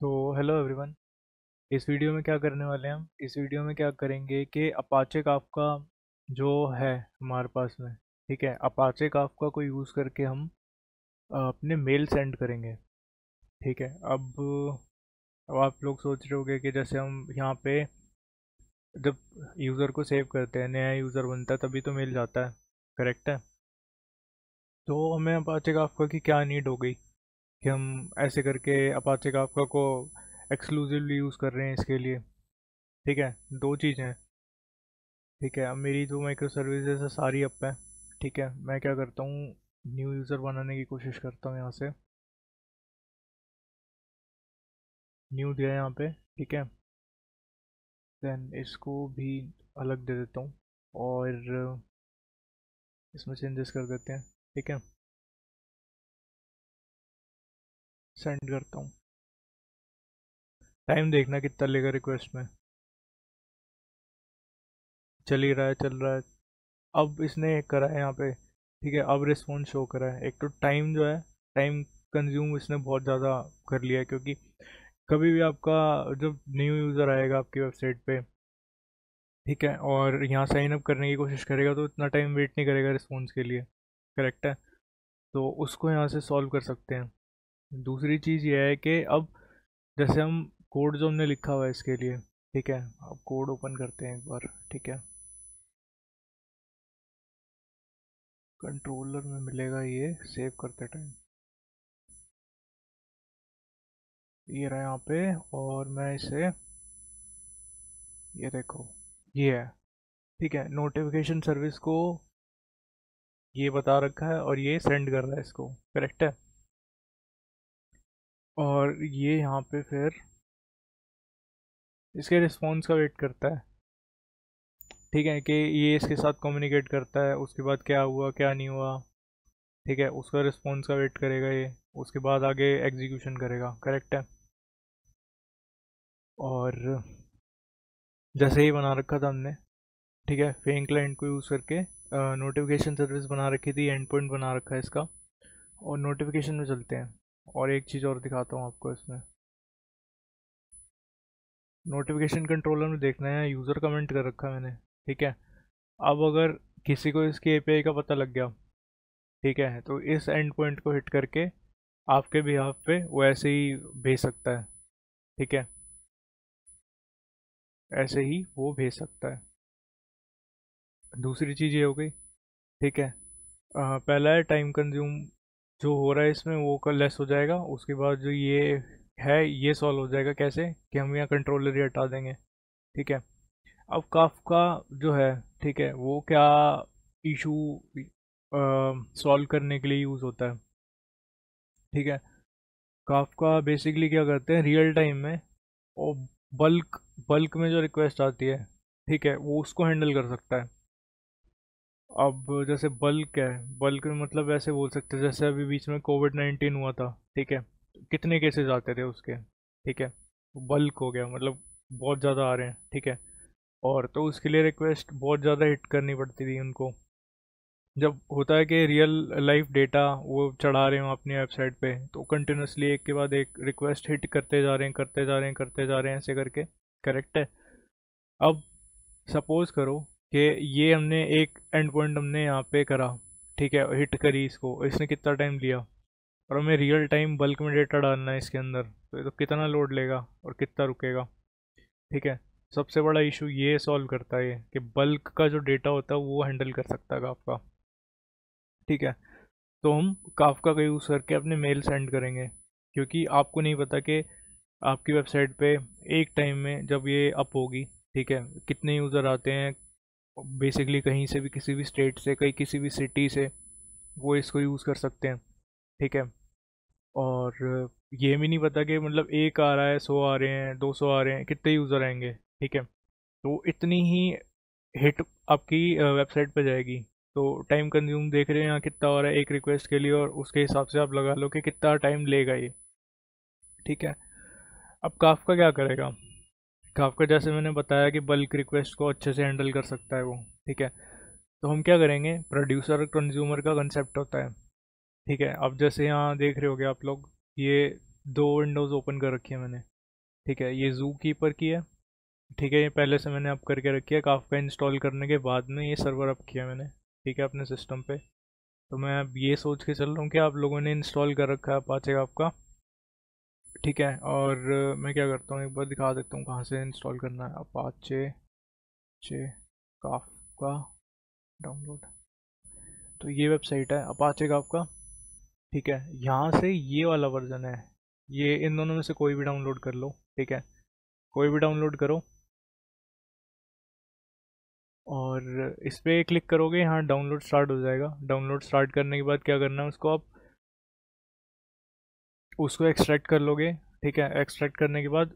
तो hello everyone. इस video में क्या करने वाले हैं हम इस वीडियो में क्या करेंगे कि अपाचे काफका जो है हमारे पास में, ठीक है, अपाचे काफका को यूज़ करके हम अपने मेल सेंड करेंगे। ठीक है। अब आप लोग सोच रहे होंगे कि जैसे हम यहाँ पे जब यूज़र को सेव करते हैं, नया यूज़र बनता है, तभी तो मेल जाता है। करेक्ट है। तो हमें अपाचे काफका की क्या नीड हो गई कि हम ऐसे करके अपाचे काफका को एक्सक्लूसिवली यूज़ कर रहे हैं इसके लिए। ठीक है। दो चीज़ें हैं। ठीक है। अब मेरी जो माइक्रो सर्विसेज है सारी अप है। ठीक है। मैं क्या करता हूँ, न्यू यूज़र बनाने की कोशिश करता हूँ यहाँ से। न्यू दिया यहाँ पे। ठीक है। देन इसको भी अलग दे देता हूँ और इसमें चेंजेस कर देते हैं। ठीक है। सेंड करता हूँ। टाइम देखना कितना लेगा रिक्वेस्ट में। चल ही रहा है, चल रहा है। अब इसने करा है यहाँ पे। ठीक है। अब रिस्पॉन्स शो करा है। एक तो टाइम जो है, टाइम कंज्यूम इसने बहुत ज़्यादा कर लिया है, क्योंकि कभी भी आपका जब न्यू यूज़र आएगा आपकी वेबसाइट पे, ठीक है, और यहाँ साइन अप करने की कोशिश करेगा, तो इतना टाइम वेट नहीं करेगा रिस्पॉन्स के लिए। करेक्ट है। तो उसको यहाँ से सॉल्व कर सकते हैं। दूसरी चीज़ ये है कि अब जैसे हम कोड जो हमने लिखा हुआ है इसके लिए, ठीक है, अब कोड ओपन करते हैं एक बार। ठीक है। कंट्रोलर में मिलेगा ये, सेव करते टाइम। ये रहा यहाँ पे। और मैं इसे, ये देखो, ये है। ठीक है। नोटिफिकेशन सर्विस को ये बता रखा है और ये सेंड कर रहा है इसको। करेक्ट है। और ये यहाँ पे फिर इसके रिस्पॉन्स का वेट करता है। ठीक है, कि ये इसके साथ कम्युनिकेट करता है, उसके बाद क्या हुआ क्या नहीं हुआ। ठीक है, उसका रिस्पॉन्स का वेट करेगा ये, उसके बाद आगे एग्जीक्यूशन करेगा। करेक्ट है। और जैसे ही बना रखा था हमने, ठीक है, फेन क्लाइंट को यूज़ करके नोटिफिकेशन सर्विस बना रखी थी, एंड पॉइंट बना रखा है इसका। और नोटिफिकेशन में चलते हैं और एक चीज़ और दिखाता हूँ आपको इसमें। नोटिफिकेशन कंट्रोलर में देखना है, यूज़र कमेंट कर रखा है मैंने। ठीक है। अब अगर किसी को इसकी एपीआई का पता लग गया, ठीक है, तो इस एंड पॉइंट को हिट करके आपके बिहाफ पे वो ऐसे ही भेज सकता है। ठीक है। ऐसे ही वो भेज सकता है। दूसरी चीज़ ये हो गई। ठीक है। पहला है टाइम कंज्यूम जो हो रहा है इसमें, वो कल लेस हो जाएगा। उसके बाद जो ये है, ये सॉल्व हो जाएगा कैसे, कि हम यहाँ कंट्रोलर ही हटा देंगे। ठीक है। अब काफका जो है, ठीक है, वो क्या इशू सॉल्व करने के लिए यूज़ होता है। ठीक है। काफका बेसिकली क्या करते हैं रियल टाइम में, और बल्क बल्क में जो रिक्वेस्ट आती है, ठीक है, वो उसको हैंडल कर सकता है। अब जैसे बल्क है, बल्क में मतलब ऐसे बोल सकते हैं जैसे अभी बीच में कोविड 19 हुआ था। ठीक है। कितने केसेस आते थे उसके। ठीक है। बल्क हो गया मतलब बहुत ज़्यादा आ रहे हैं। ठीक है। और तो उसके लिए रिक्वेस्ट बहुत ज़्यादा हिट करनी पड़ती थी उनको। जब होता है कि रियल लाइफ डेटा वो चढ़ा रहे हो अपनी वेबसाइट पे, तो कंटिन्यूसली एक के बाद एक रिक्वेस्ट हिट करते जा रहे हैं, करते जा रहे हैं, करते जा रहे हैं, ऐसे करके। करेक्ट है। अब सपोज करो कि ये हमने एक एंड पॉइंट हमने यहाँ पे करा, ठीक है, हिट करी इसको, इसने कितना टाइम लिया, और हमें रियल टाइम बल्क में डेटा डालना है इसके अंदर, तो ये तो कितना लोड लेगा और कितना रुकेगा। ठीक है। सबसे बड़ा इशू ये सॉल्व करता है ये, कि बल्क का जो डेटा होता है वो हैंडल कर सकता है आपका। ठीक है। तो हम काफका का यूज़ करके अपने मेल सेंड करेंगे, क्योंकि आपको नहीं पता कि आपकी वेबसाइट पे एक टाइम में जब ये अप होगी, ठीक है, कितने यूज़र आते हैं, बेसिकली कहीं से भी, किसी भी स्टेट से, कहीं किसी भी सिटी से वो इसको यूज़ कर सकते हैं। ठीक है। और ये भी नहीं पता कि मतलब एक आ रहा है, 100 आ रहे हैं, 200 आ रहे हैं, कितने यूज़र आएंगे। ठीक है। तो इतनी ही हिट आपकी वेबसाइट पे जाएगी। तो टाइम कंज्यूम देख रहे हैं यहाँ कितना हो रहा है एक रिक्वेस्ट के लिए, और उसके हिसाब से आप लगा लो कि कितना टाइम लेगा ये। ठीक है। अब काफका क्या करेगा। काफका जैसे मैंने बताया कि बल्क रिक्वेस्ट को अच्छे से हैंडल कर सकता है वो। ठीक है। तो हम क्या करेंगे, प्रोड्यूसर और कंज्यूमर का कंसेप्ट होता है। ठीक है। अब जैसे यहाँ देख रहे होगे आप लोग, ये दो विंडोज़ ओपन कर रखी है मैंने। ठीक है, ये जू कीपर की है। ठीक है, ये पहले से मैंने अप करके रखी है, काफका इंस्टॉल करने के बाद में ये सर्वर अप किया मैंने। ठीक है, अपने सिस्टम पे। तो मैं अब ये सोच के चल रहा हूँ कि आप लोगों ने इंस्टॉल कर रखा है अपाचे काफका। ठीक है, और मैं क्या करता हूँ, एक बार दिखा देता हूँ कहाँ से इंस्टॉल करना है। अपाचे चे काफका डाउनलोड। तो ये वेबसाइट है अपाचे काफका। ठीक है, यहाँ से ये वाला वर्जन है। ये इन दोनों में से कोई भी डाउनलोड कर लो। ठीक है, कोई भी डाउनलोड करो, और इस पर क्लिक करोगे, यहाँ डाउनलोड स्टार्ट हो जाएगा। डाउनलोड स्टार्ट करने के बाद क्या करना है, उसको आप उसको एक्सट्रैक्ट कर लोगे। ठीक है, एक्सट्रैक्ट करने के बाद,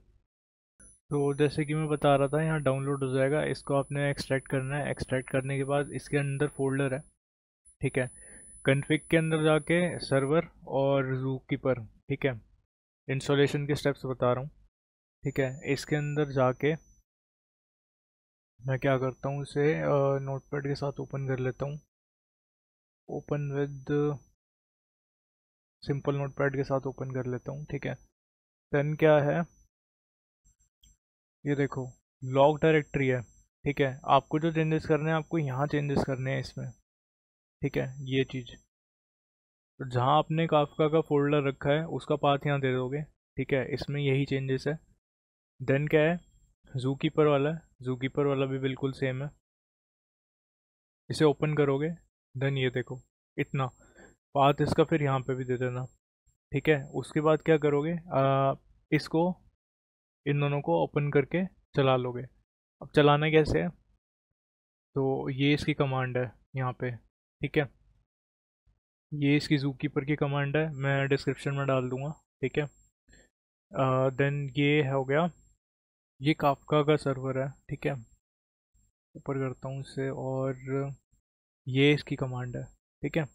तो जैसे कि मैं बता रहा था, यहाँ डाउनलोड हो जाएगा, इसको आपने एक्सट्रैक्ट करना है। एक्सट्रैक्ट करने के बाद इसके अंदर फोल्डर है। ठीक है, कन्फिग के अंदर जाके सर्वर और जू कीपर। ठीक है, इंस्टॉलेशन के स्टेप्स बता रहा हूँ। ठीक है, इसके अंदर जाके मैं क्या करता हूँ, इसे नोटपैड के साथ ओपन कर लेता हूँ। ओपन विद सिंपल नोटपैड के साथ ओपन कर लेता हूँ। ठीक है, देन क्या है, ये देखो, लॉग डायरेक्टरी है। ठीक है, आपको जो चेंजेस करने हैं, आपको यहाँ चेंजेस करने हैं इसमें। ठीक है, ये चीज़, तो जहाँ आपने काफका का फोल्डर रखा है उसका पाथ यहाँ दे दोगे। ठीक है, इसमें यही चेंजेस है। देन क्या है, जू कीपर वाला है। जू कीपर वाला भी बिल्कुल सेम है। इसे ओपन करोगे, देन ये देखो, इतना पाथ इसका फिर यहाँ पे भी दे देना। ठीक है, उसके बाद क्या करोगे, इसको, इन दोनों को ओपन करके चला लोगे। अब चलाना कैसे है, तो ये इसकी कमांड है यहाँ पे। ठीक है, ये इसकी जू कीपर की कमांड है, मैं डिस्क्रिप्शन में डाल दूंगा। ठीक है, देन ये हो गया, ये काफका का सर्वर है। ठीक है, ऊपर करता हूँ इसे, और ये इसकी कमांड है। ठीक है,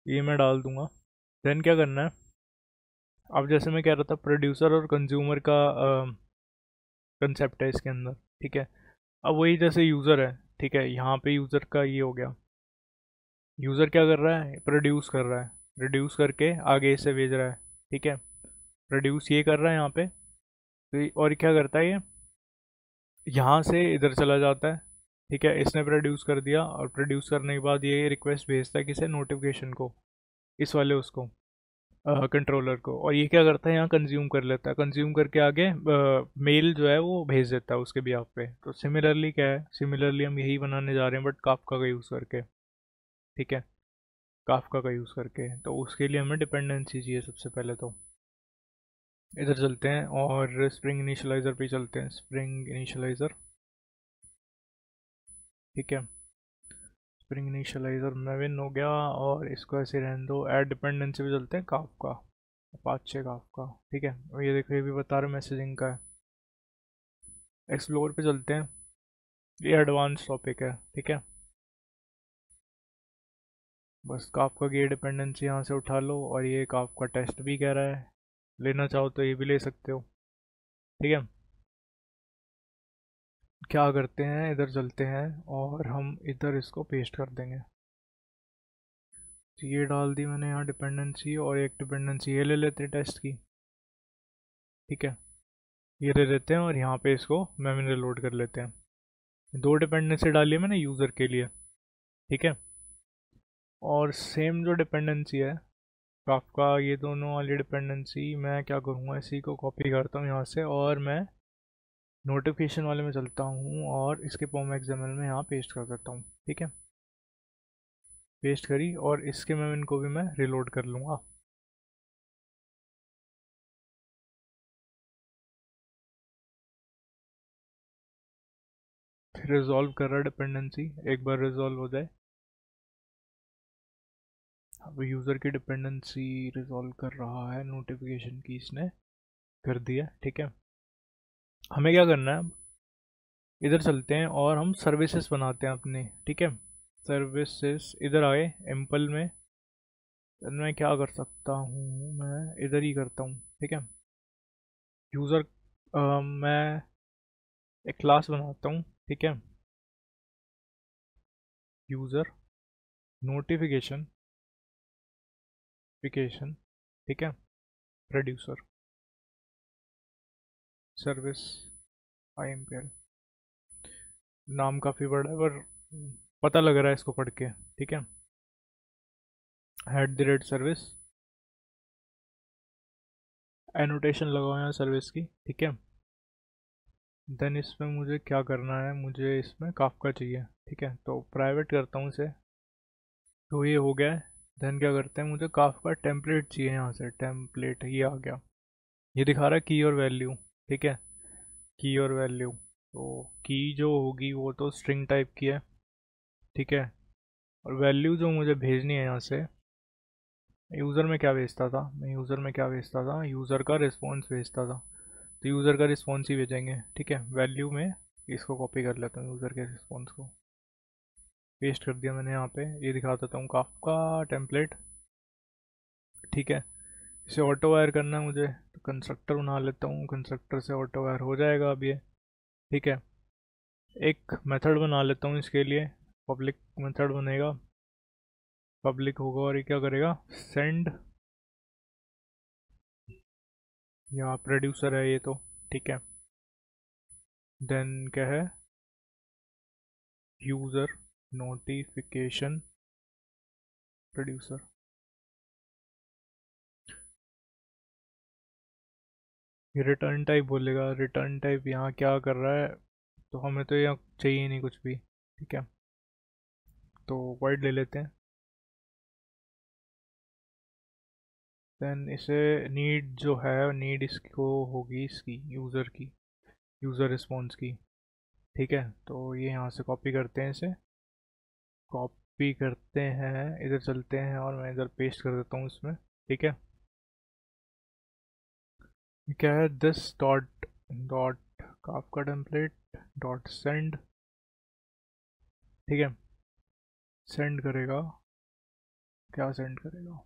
ये मैं डाल दूंगा। देन क्या करना है, अब जैसे मैं कह रहा था, प्रोड्यूसर और कंज्यूमर का कंसेप्ट है इसके अंदर। ठीक है, अब वही जैसे यूज़र है। ठीक है, यहाँ पे यूज़र का ये हो गया, यूज़र क्या कर रहा है, प्रोड्यूस कर रहा है, प्रोड्यूस करके आगे इसे भेज रहा है। ठीक है, प्रोड्यूस ये कर रहा है यहाँ पे, तो और क्या करता है, ये यहाँ से इधर चला जाता है। ठीक है, इसने प्रोड्यूस कर दिया, और प्रोड्यूस करने के बाद ये रिक्वेस्ट भेजता है किसे, नोटिफिकेशन को, इस वाले उसको, कंट्रोलर को, और ये क्या करता है, यहाँ कंज्यूम कर लेता है। कंज्यूम करके आगे मेल जो है वो भेज देता है उसके भी आप पे। तो सिमिलरली क्या है, सिमिलरली हम यही बनाने जा रहे हैं, बट काफका का यूज़ करके। ठीक है, काफका का यूज़ करके, तो उसके लिए हमें डिपेंडेंसी चाहिए सबसे पहले। तो इधर चलते हैं और स्प्रिंग इनिशियलाइज़र पे चलते हैं। स्प्रिंग इनिशियलाइज़र। ठीक है, स्प्रिंग इनिशियलाइज़र मेविन हो गया, और इसको ऐसे रहने दो। ऐड डिपेंडेंसी पे चलते हैं, काफका, अपाचे काफका। ठीक है, और ये देखो, ये भी बता रहे मैसेजिंग का है। एक्सप्लोर पे चलते हैं, ये एडवांस टॉपिक है। ठीक है, बस काफका की डिपेंडेंसी यहाँ से उठा लो, और ये काफका टेस्ट भी कह रहा है, लेना चाहो तो ये भी ले सकते हो। ठीक है, क्या करते हैं, इधर चलते हैं, और हम इधर इसको पेस्ट कर देंगे। तो ये डाल दी मैंने यहाँ डिपेंडेंसी, और एक डिपेंडेंसी ये ले लेते हैं टेस्ट की। ठीक है, ये ले लेते हैं, और यहाँ पे इसको मेमोरी लोड कर लेते हैं। दो डिपेंडेंसी डाली है मैंने यूज़र के लिए। ठीक है, और सेम जो डिपेंडेंसी है काफका, ये दोनों वाली डिपेंडेंसी मैं क्या करूँगा, इसी को कॉपी करता हूँ यहाँ से, और मैं नोटिफिकेशन वाले में चलता हूँ, और इसके पॉम एक्सएमएल में यहाँ पेस्ट कर देता हूँ। ठीक है, पेस्ट करी, और इसके मैं इनको भी मैं रिलोड कर लूँगा। रिजॉल्व कर रहा है डिपेंडेंसी, एक बार रिजॉल्व हो जाए। अब यूज़र की डिपेंडेंसी रिजॉल्व कर रहा है, नोटिफिकेशन की इसने कर दिया। ठीक है, हमें क्या करना है, अब इधर चलते हैं, और हम सर्विसेज बनाते हैं अपनी। ठीक है, सर्विसेज, इधर आए एम्पल में। तो मैं क्या कर सकता हूँ, मैं इधर ही करता हूँ। ठीक है, यूज़र, मैं एक क्लास बनाता हूँ। ठीक है, यूज़र नोटिफिकेशन फिकेशन। ठीक है, प्रोड्यूसर। Service IMPL। नाम काफ़ी बड़ा है पर पता लग रहा है इसको पढ़ के। ठीक है, @सर्विस, एनोटेशन लगाओ यहाँ सर्विस की। ठीक है, देन इसमें मुझे क्या करना है, मुझे इसमें काफका चाहिए। ठीक है, तो प्राइवेट करता हूँ इसे। तो ये हो गया है। देन क्या करते हैं, मुझे काफका टेम्पलेट चाहिए, यहाँ से टेम्पलेट ये आ गया। ये दिखा रहा है की और वैल्यू। ठीक है, की और वैल्यू। तो की जो होगी वो तो स्ट्रिंग टाइप की है। ठीक है, और वैल्यू जो मुझे भेजनी है यहाँ से, यूज़र में क्या भेजता था मैं, यूज़र में क्या भेजता था, यूज़र का रिस्पॉन्स भेजता था। तो यूज़र का रिस्पॉन्स ही भेजेंगे। ठीक है, वैल्यू में इसको कॉपी कर लेता हूँ, यूज़र के रिस्पॉन्स को पेस्ट कर दिया मैंने यहाँ पे। ये दिखा देता हूँ काफका टेम्पलेट। ठीक है, इसे ऑटो वायर करना है मुझे, तो कंस्ट्रक्टर बना लेता हूँ, कंस्ट्रक्टर से ऑटो वायर हो जाएगा अब ये। ठीक है, एक मेथड बना लेता हूँ इसके लिए, पब्लिक मेथड बनेगा, पब्लिक होगा और ये क्या करेगा, सेंड, या प्रोड्यूसर है ये तो। ठीक है, देन क्या है, यूज़र नोटिफिकेशन प्रोड्यूसर। ये रिटर्न टाइप बोलेगा, रिटर्न टाइप यहाँ क्या कर रहा है, तो हमें तो यहाँ चाहिए नहीं कुछ भी। ठीक है, तो वाइड ले लेते हैं। देन इसे नीड जो है, नीड इसको होगी इसकी यूज़र की, यूज़र रिस्पॉन्स की। ठीक है, तो ये यहाँ से कॉपी करते हैं, इसे कॉपी करते हैं, इधर चलते हैं और मैं इधर पेस्ट कर देता हूँ इसमें। ठीक है, ये क्या है, this dot dot Kafka template dot send. ठीक है, सेंड करेगा, क्या सेंड करेगा,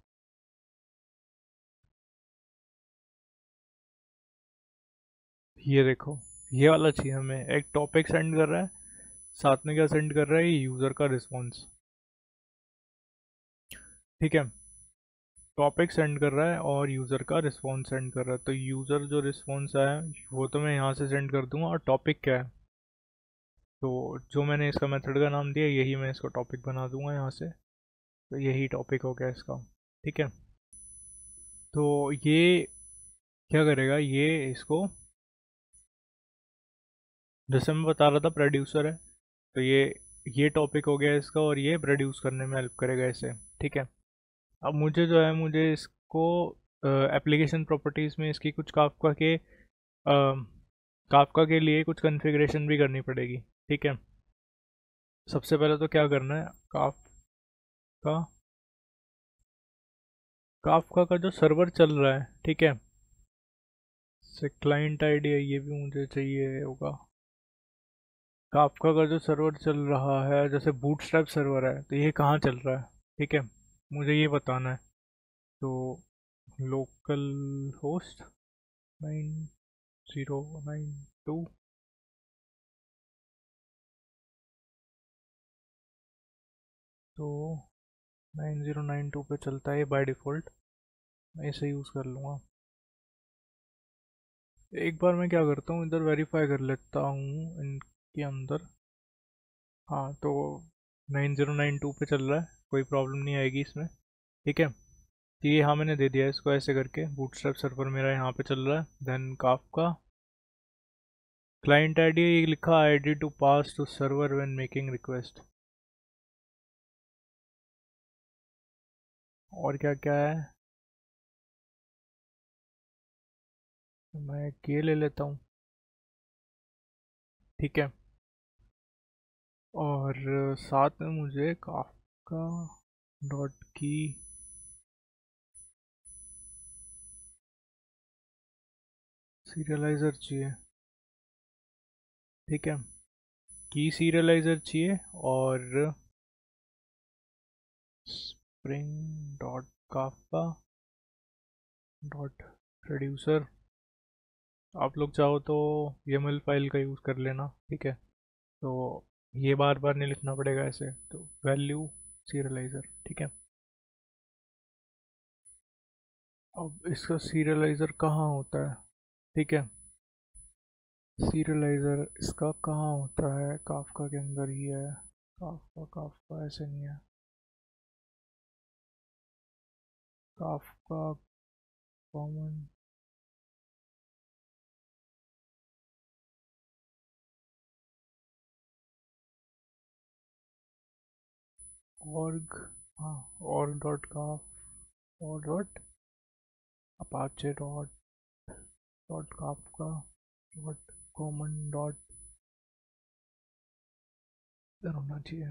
ये देखो, ये वाला चाहिए हमें। एक टॉपिक सेंड कर रहा है, साथ में क्या सेंड कर रहा है, यूज़र का रिस्पॉन्स। ठीक है, टॉपिक सेंड कर रहा है और यूज़र का रिस्पॉन्स सेंड कर रहा है। तो यूज़र जो रिस्पॉन्स आया वो तो मैं यहाँ से सेंड कर दूंगा, और टॉपिक क्या है, तो जो मैंने इसका मेथड का नाम दिया यही मैं इसको टॉपिक बना दूंगा यहाँ से। तो यही टॉपिक हो गया इसका। ठीक है, तो ये क्या करेगा, ये इसको, जैसे मैं बता रहा था प्रोड्यूसर है, तो ये टॉपिक हो गया इसका, और ये प्रोड्यूस करने में हेल्प करेगा इसे। ठीक है, अब मुझे जो है, मुझे इसको एप्लीकेशन प्रॉपर्टीज़ में इसकी कुछ काफका के लिए कुछ कॉन्फ़िगरेशन भी करनी पड़ेगी। ठीक है, सबसे पहले तो क्या करना है, काफका, काफका का जो सर्वर चल रहा है, ठीक है, से क्लाइंट आईडी है, ये भी मुझे चाहिए होगा। काफका का जो सर्वर चल रहा है, जैसे बूटस्ट्रैप सर्वर है, तो ये कहाँ चल रहा है। ठीक है, मुझे ये बताना है। तो लोकल होस्ट 9092, तो 9092 पे चलता है बाय डिफ़ॉल्ट, मैं इसे यूज़ कर लूँगा। एक बार मैं क्या करता हूँ, इधर वेरीफाई कर लेता हूँ इनके अंदर। हाँ, तो 9092 पे चल रहा है, कोई प्रॉब्लम नहीं आएगी इसमें। ठीक है, तो ये हाँ मैंने दे दिया इसको, ऐसे करके बूटस्ट्रैप सर्वर मेरा यहाँ पे चल रहा है। देन काफका क्लाइंट आईडी लिखा, ID to pass to server when making request. और क्या क्या है, मैं के ले लेता हूँ। ठीक है, और साथ में मुझे काफका डॉट की सीरियलाइज़र चाहिए। ठीक है, की सीरियलाइज़र चाहिए, और spring dot Kafka dot producer. आप लोग चाहो तो YAML फाइल का यूज़ कर लेना। ठीक है, तो ये बार बार नहीं लिखना पड़ेगा ऐसे। तो वैल्यू सीरियलाइज़र। ठीक है, अब इसका सीरियलाइज़र कहाँ होता है। ठीक है, सीरियलाइज़र इसका कहाँ होता है? काफका के अंदर ही है। काफका काफका ऐसे नहीं है। Kafka common. ऑर्ग। हाँ, ऑर्ग डॉट काफ, और dot Apache dot dot Kafka dot common dot होना चाहिए।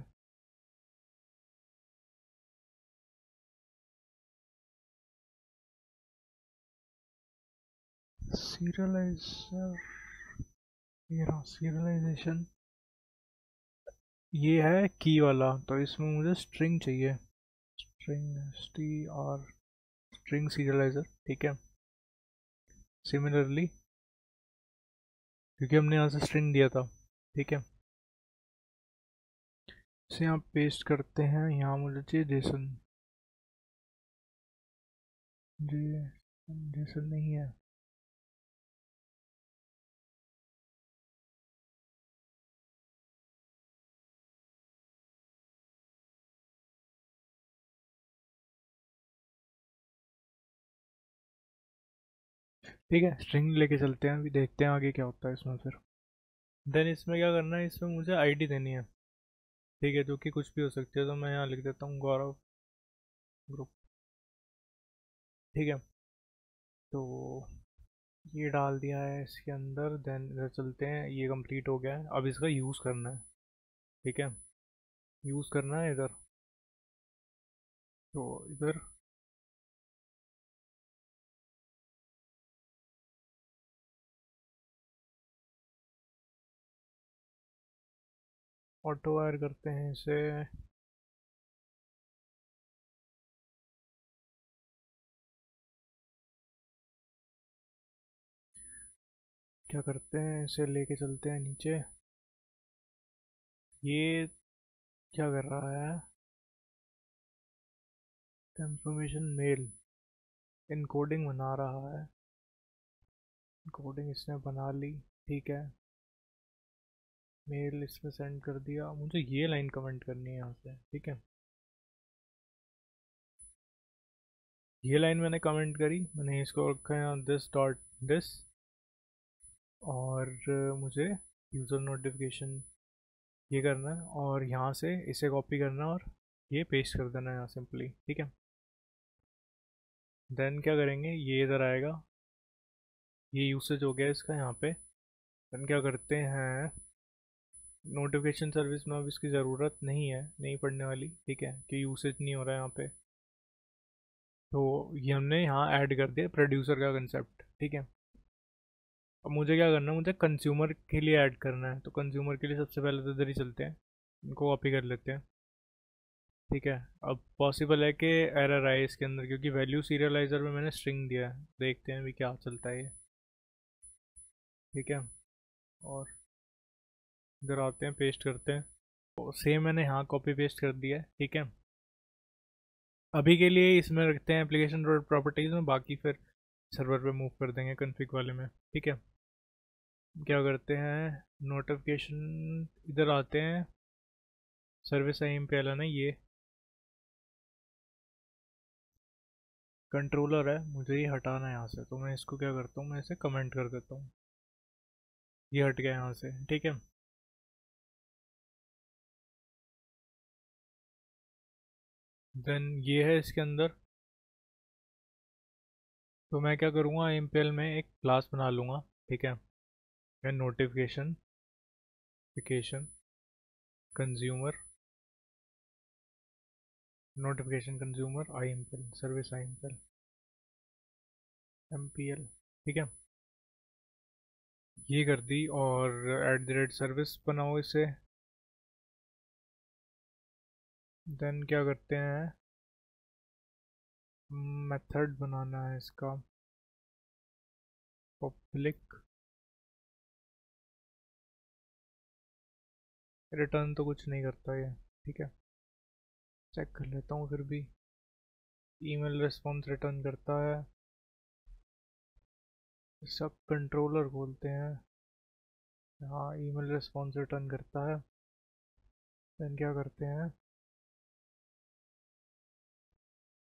सीरियलाइजर, ये रहा सीरियलाइजेशन। ये है की वाला, तो इसमें मुझे स्ट्रिंग चाहिए। String, STR, string serialiser. ठीक है। सिमिलरली, क्योंकि हमने यहाँ से स्ट्रिंग दिया था। ठीक है, इसे यहाँ पेस्ट करते हैं। यहाँ मुझे चाहिए जेसन। जे जेसन नहीं है। ठीक है, स्ट्रिंग लेके चलते हैं, अभी देखते हैं आगे क्या होता है इसमें फिर। देन इसमें क्या करना है, इसमें मुझे आईडी देनी है। ठीक है, जो कि कुछ भी हो सकती है, तो मैं यहाँ लिख देता हूँ गौरव ग्रुप। ठीक है, तो ये डाल दिया है इसके अंदर। देन इधर चलते हैं, ये कंप्लीट हो गया है, अब इसका यूज़ करना है। ठीक है, यूज़ करना है इधर। तो इधर ऑटो वायर करते हैं इसे। क्या करते हैं, इसे लेके चलते हैं नीचे। ये क्या कर रहा है? कंफर्मेशन मेल, इनकोडिंग बना रहा है। इनकोडिंग इसने बना ली। ठीक है, मेल इसमें सेंड कर दिया। मुझे ये लाइन कमेंट करनी है यहाँ से। ठीक है, ये लाइन मैंने कमेंट करी, मैंने इसको रखा है यहाँ दिस डॉट दिस। और मुझे यूज़र नोटिफिकेशन ये करना है, और यहाँ से इसे कॉपी करना है और ये पेस्ट कर देना है यहाँ सिंपली। ठीक है, देन क्या करेंगे, ये इधर आएगा। ये यूसेज हो गया इसका यहाँ पे। देन क्या करते हैं, नोटिफिकेशन सर्विस में अब इसकी ज़रूरत नहीं है, नहीं पढ़ने वाली। ठीक है, कि यूसेज नहीं हो रहा है यहाँ पे। तो ये हमने यहाँ ऐड कर दिया प्रोड्यूसर का कंसेप्ट। ठीक है, अब मुझे क्या करना है, मुझे कंज्यूमर के लिए ऐड करना है। तो कंज्यूमर के लिए सबसे पहले तो इधर ही चलते हैं, इनको कॉपी कर लेते हैं। ठीक है, अब पॉसिबल है कि एरर आए इसके अंदर, क्योंकि वैल्यू सीरियलाइजर में मैंने स्ट्रिंग दिया है। देखते हैं अभी क्या चलता है ये। ठीक है, और इधर आते हैं, पेस्ट करते हैं। तो सेम मैंने यहाँ कॉपी पेस्ट कर दिया है। ठीक है, अभी के लिए इसमें रखते हैं एप्लीकेशन प्रॉपर्टीज में, बाकी फिर सर्वर पे मूव कर देंगे कॉन्फ़िग वाले में। ठीक है, क्या करते हैं, नोटिफिकेशन इधर आते हैं। सर्विस आईएम पे ना ये कंट्रोलर है, मुझे ये हटाना है यहाँ से। तो मैं इसको क्या करता हूँ, मैं इसे कमेंट कर देता हूँ। ये हट गया यहाँ से। ठीक है, देन ये है इसके अंदर। तो मैं क्या करूँगा, एमपीएल में एक क्लास बना लूँगा। ठीक है, मैं notification notification consumer, notification consumer I am P L service I am P L MPL। ठीक है, ये कर दी, और @सर्विस बनाओ इसे। देन क्या करते हैं, मेथड बनाना है इसका, पब्लिक। रिटर्न तो कुछ नहीं करता ये। ठीक है, चेक कर लेता हूँ फिर भी। ईमेल रिस्पॉन्स रिटर्न करता है। सब कंट्रोलर बोलते हैं। हाँ, ईमेल रिस्पॉन्स रिटर्न करता है। देन क्या करते हैं,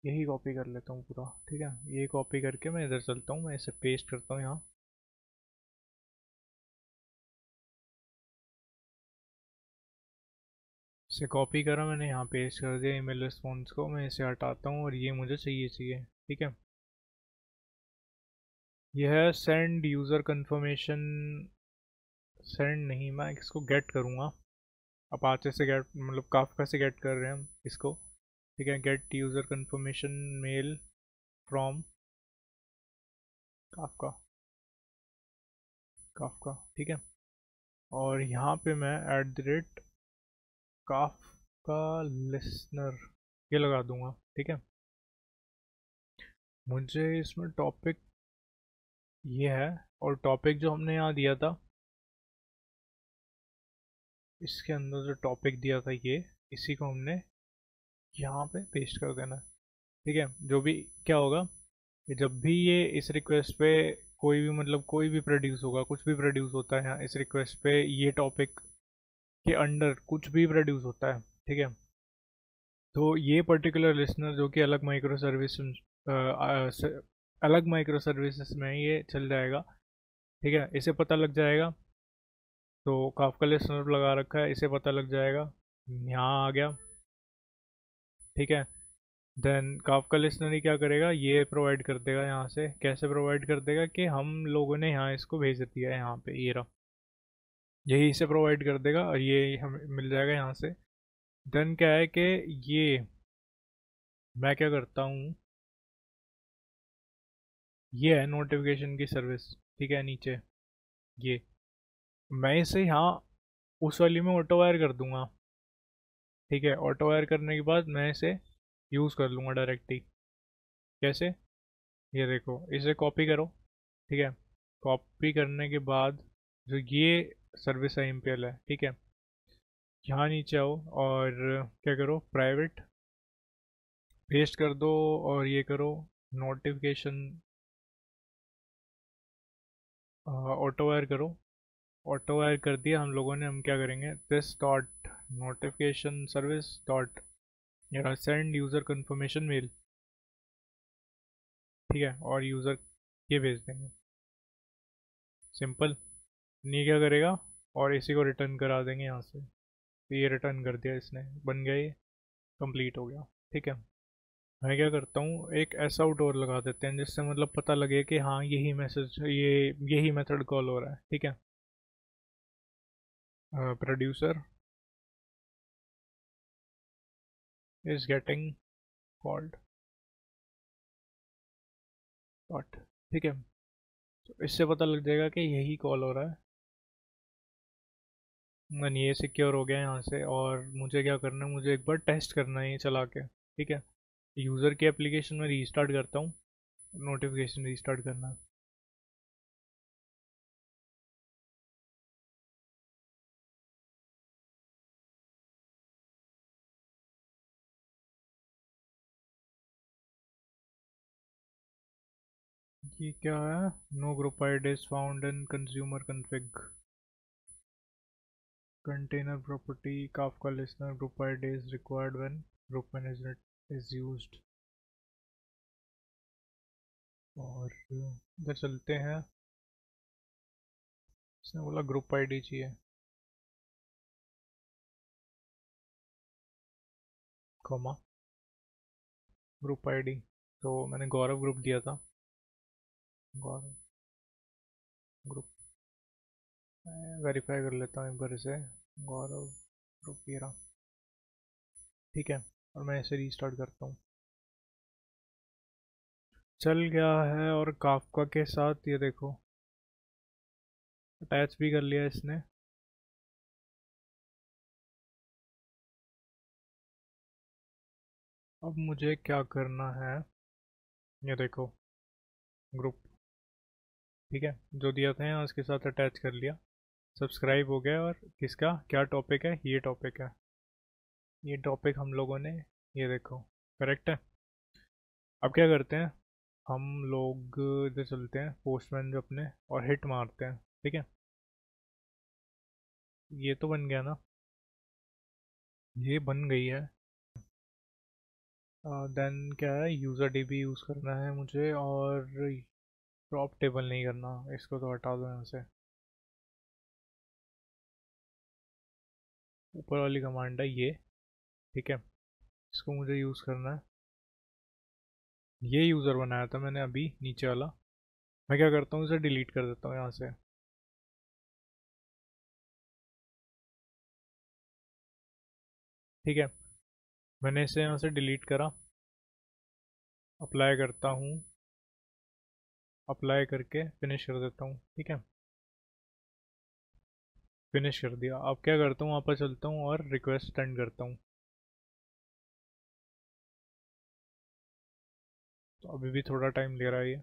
यही कॉपी कर लेता हूँ पूरा, ठीक है। ये कॉपी करके मैं इधर चलता हूँ, मैं इसे पेस्ट करता हूँ यहाँ। इसे कॉपी करा मैंने, यहाँ पेस्ट कर दिया ईमेल रिस्पॉन्स को। मैं इसे हटाता हूँ और ये मुझे चाहिए, ठीक है। यह है सेंड यूज़र कंफर्मेशन। सेंड नहीं, मैं इसको गेट करूँगा। अपाचे से गेट, मतलब काफका से गेट कर रहे हैं हम इसको, ठीक है। Get user confirmation mail from Kafka, Kafka, ठीक है। और यहाँ पे मैं @ काफका लिसनर ये लगा दूंगा, ठीक है। मुझे इसमें टॉपिक ये है, और टॉपिक जो हमने यहाँ दिया था, इसके अंदर जो टॉपिक दिया था ये, इसी को हमने यहाँ पे पेस्ट कर देना, ठीक है। जो भी क्या होगा कि जब भी ये इस रिक्वेस्ट पे कोई भी, मतलब कोई भी प्रोड्यूस होगा, कुछ भी प्रोड्यूस होता है यहाँ इस रिक्वेस्ट पे, ये टॉपिक के अंडर कुछ भी प्रोड्यूस होता है, ठीक है। तो ये पर्टिकुलर लिसनर जो कि अलग माइक्रो सर्विसेज में ये चल जाएगा, ठीक है। इसे पता लग जाएगा, तो काफका लिसनर लगा रखा है, इसे पता लग जाएगा, यहाँ आ गया, ठीक है। देन काफका लिसनर क्या करेगा, ये प्रोवाइड कर देगा यहाँ से। कैसे प्रोवाइड कर देगा कि हम लोगों ने यहाँ इसको भेज दिया है, यहाँ पे ये रहा, यही इसे प्रोवाइड कर देगा और ये हमें मिल जाएगा यहाँ से। देन क्या है कि ये मैं क्या करता हूँ, ये है नोटिफिकेशन की सर्विस, ठीक है। नीचे ये मैं इसे यहाँ उस वाली में ऑटो वायर कर दूंगा, ठीक है। ऑटो वायर करने के बाद मैं इसे यूज़ कर लूँगा डायरेक्टली। कैसे, ये देखो, इसे कॉपी करो, ठीक है। कॉपी करने के बाद जो ये सर्विस है MPL है, ठीक है। यहाँ नीचे आओ और क्या करो, प्राइवेट पेस्ट कर दो, और ये करो नोटिफिकेशन, ऑटो वायर करो। ऑटो वायर कर दिया हम लोगों ने। हम क्या करेंगे, this dot notification service dot send user confirmation mail, ठीक है। और यूज़र ये भेज देंगे, सिंपल। नहीं क्या करेगा, और इसी को रिटर्न करा देंगे यहाँ से। तो ये रिटर्न कर दिया इसने, बन गया, ये कंप्लीट हो गया, ठीक है। मैं क्या करता हूँ, एक ऐसा आउट और लगा देते हैं जिससे मतलब पता लगे कि हाँ यही मैसेज, ये यही मेथड कॉल हो रहा है, ठीक है। Producer is getting called dot, ठीक है। तो इससे पता लग जाएगा कि यही कॉल हो रहा है। मन ये सिक्योर हो गया यहाँ से। और मुझे क्या करना है, मुझे एक बार टेस्ट करना है ये चला के, ठीक है। यूज़र की एप्लीकेशन में रीस्टार्ट करता हूँ, नोटिफिकेशन रीस्टार्ट करना है। ये क्या है, no group ID is found in consumer config container property Kafka listener group ID is required when group management is used. और इधर चलते हैं, इसने बोला ग्रुप आईडी चाहिए, कॉमा ग्रुप आईडी। तो मैंने गौरव ग्रुप दिया था, गौरव ग्रुप, वेरीफाई कर लेता हूँ एक बार इसे, गौरव ग्रुप ये रहा, ठीक है। और मैं इसे रीस्टार्ट करता हूँ, चल गया है। और काफका के साथ ये देखो अटैच भी कर लिया इसने। अब मुझे क्या करना है, ये देखो ग्रुप, ठीक है। जो दिया था यहाँ उसके साथ अटैच कर लिया, सब्सक्राइब हो गया। और किसका क्या टॉपिक है, ये टॉपिक है, ये टॉपिक हम लोगों ने, ये देखो करेक्ट है। अब क्या करते हैं, हम लोग इधर चलते हैं पोस्टमैन जो अपने, और हिट मारते हैं, ठीक है। ये तो बन गया ना, ये बन गई है। देन क्या है, यूज़र डीबी यूज़ करना है मुझे, और ड्रॉप टेबल नहीं करना, इसको तो हटा दो यहाँ से। ऊपर वाली कमांड है ये, ठीक है, इसको मुझे यूज़ करना है। ये यूज़र बनाया था मैंने अभी नीचे वाला, मैं क्या करता हूँ, इसे डिलीट कर देता हूँ यहाँ से। ठीक है, मैंने इसे यहाँ से डिलीट करा, अप्लाई करता हूँ, अप्लाई करके फिनिश कर देता हूँ, ठीक है, फिनिश कर दिया। अब क्या करता हूँ, वापस चलता हूँ और रिक्वेस्ट सेंड करता हूँ। तो अभी भी थोड़ा टाइम ले रहा है ये।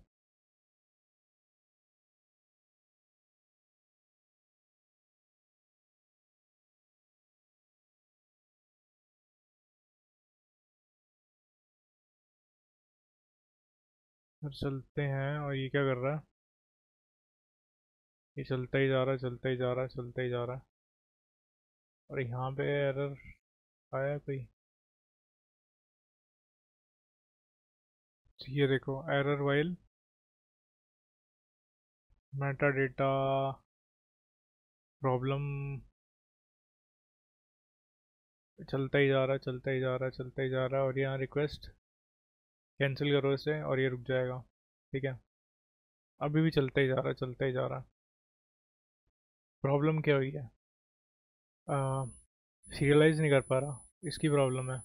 फिर चलते हैं, और ये क्या कर रहा है, ये चलता ही जा रहा है, चलता ही जा रहा है, चलता ही जा रहा है। और यहाँ पे एरर आया कोई, ये देखो, error while Meta data problem, चलता ही जा रहा है, चलता ही जा रहा है, चलता ही जा रहा है। और यहाँ रिक्वेस्ट कैंसिल करो इसे, और ये रुक जाएगा, ठीक है। अभी भी चलता ही जा रहा है, चलता ही जा रहा है। प्रॉब्लम क्या हुई है, सीरियलाइज नहीं कर पा रहा, इसकी प्रॉब्लम है।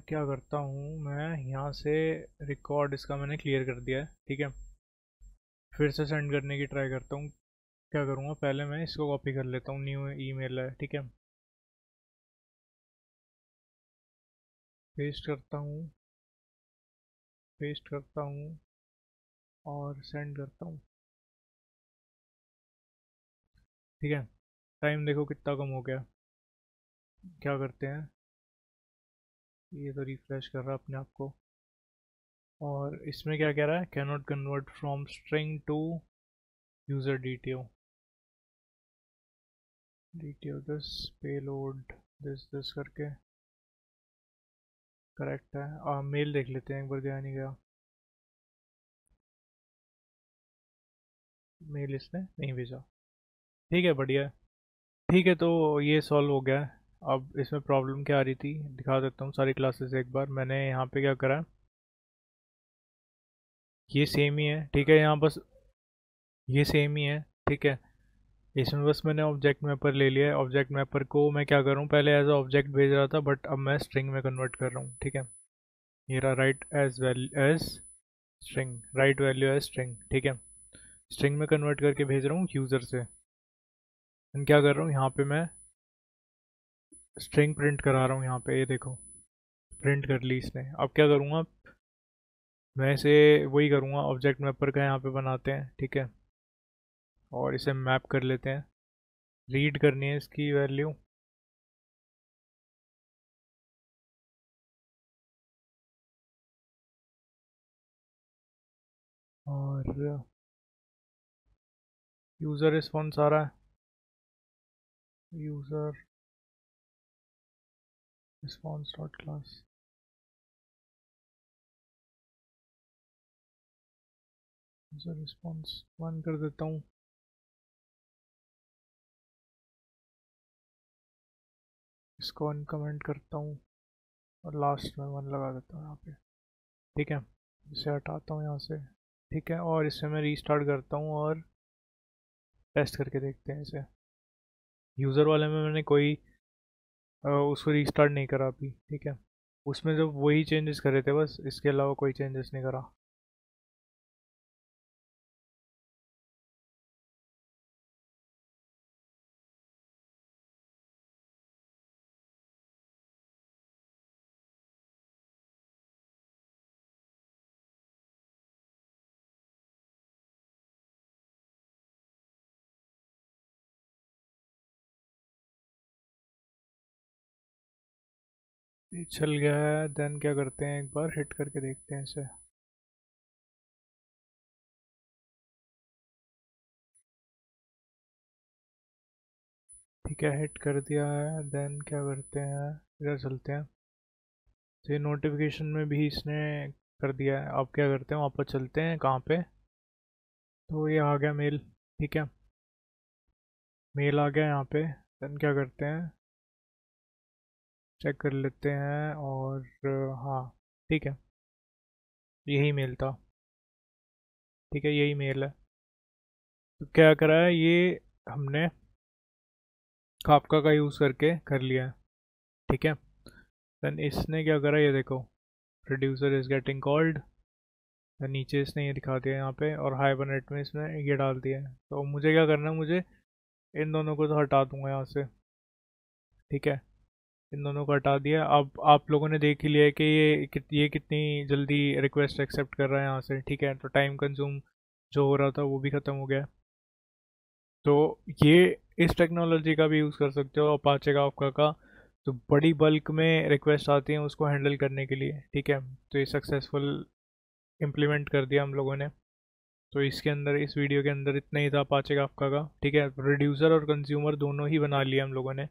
क्या करता हूँ मैं, यहाँ से रिकॉर्ड इसका मैंने क्लियर कर दिया है, ठीक है। फिर से सेंड करने की ट्राई करता हूँ। क्या करूँगा, पहले मैं इसको कॉपी कर लेता हूँ, न्यू ईमेल है, ठीक है, पेस्ट करता हूँ, पेस्ट करता हूँ और सेंड करता हूँ, ठीक है। टाइम देखो कितना कम हो गया। क्या करते हैं, ये तो रिफ्रेश कर रहा है अपने आप को। और इसमें क्या कह रहा है, can not convert from string to user DTO, DTO this payload this करके करेक्ट है। मेल देख लेते हैं एक बार, गया नहीं गया मेल, इसने नहीं भेजा, ठीक है, बढ़िया है। ठीक है, तो ये सॉल्व हो गया है। अब इसमें प्रॉब्लम क्या आ रही थी, दिखा देता हूँ सारी क्लासेस एक बार। मैंने यहाँ पे क्या करा, ये सेम ही है, ठीक है, यहाँ बस ये सेम ही है, ठीक है। इसमें बस मैंने ऑब्जेक्ट मैपर ले लिया है। ऑब्जेक्ट मैपर को मैं क्या कर रहा हूँ, पहले एज ऑब्जेक्ट भेज रहा था, बट अब मैं स्ट्रिंग में कन्वर्ट कर रहा हूँ, ठीक है। ये रहा, write as well as string, write value as string, ठीक है। स्ट्रिंग में कन्वर्ट करके भेज रहा हूँ यूज़र से। एंड क्या कर रहा हूँ, यहाँ पे मैं स्ट्रिंग प्रिंट करा रहा हूँ, यहाँ पे ये देखो, प्रिंट कर ली इसने। अब क्या करूँगा, मैं इसे वही करूँगा, ऑब्जेक्ट मैपर का यहाँ पे बनाते हैं, ठीक है, और इसे मैप कर लेते हैं। रीड करनी है इसकी वैल्यू, और यूज़र रिस्पॉन्स आ रहा है, user response dot class, user response one कर देता हूँ। इसको अनकमेंट करता हूँ और लास्ट में वन लगा देता हूँ यहाँ पे, ठीक है। इसे हटाता हूँ यहाँ से, ठीक है, और इसे मैं रीस्टार्ट करता हूँ और टेस्ट करके देखते हैं इसे। यूज़र वाले में मैंने कोई उसको रीस्टार्ट नहीं करा अभी, ठीक है। उसमें जो वही चेंजेस करे थे बस, इसके अलावा कोई चेंजेस नहीं करा। ये चल गया है, देन क्या करते हैं, एक बार हिट करके देखते हैं इसे। ठीक है, हिट कर दिया है। देन क्या करते हैं, इधर चलते हैं। तो ये नोटिफिकेशन में भी इसने कर दिया है। अब क्या करते हैं, वापस चलते हैं कहाँ पे। तो ये आ गया मेल। ठीक है, मेल आ गया यहाँ पे। देन क्या करते हैं, चेक कर लेते हैं। और हाँ, ठीक है, यही मेल था। ठीक है, यही मेल है। तो क्या करा है ये, हमने काफका का यूज़ करके कर लिया है। ठीक है, देन इसने क्या करा, ये देखो, प्रोड्यूसर इज गेटिंग कॉल्ड। नीचे इसने ये दिखा दिया यहाँ पे, और हाइबरनेट में इसने ये डाल दिया है। तो मुझे क्या करना है, मुझे इन दोनों को तो हटा दूंगा यहाँ से। ठीक है, इन दोनों को हटा दिया। अब आप लोगों ने देख ही लिया है कि ये कितनी जल्दी रिक्वेस्ट एक्सेप्ट कर रहा है यहाँ से। ठीक है, तो टाइम कंज्यूम जो हो रहा था वो भी ख़त्म हो गया। तो ये इस टेक्नोलॉजी का भी यूज़ कर सकते हो अपाचे काफका का। तो बड़ी बल्क में रिक्वेस्ट आती हैं उसको हैंडल करने के लिए। ठीक है, तो ये सक्सेसफुल इम्प्लीमेंट कर दिया हम लोगों ने। तो इसके अंदर, इस वीडियो के अंदर इतना ही था अपाचे काफका का। ठीक है, प्रोड्यूसर और कंज्यूमर दोनों ही बना लिया हम लोगों ने।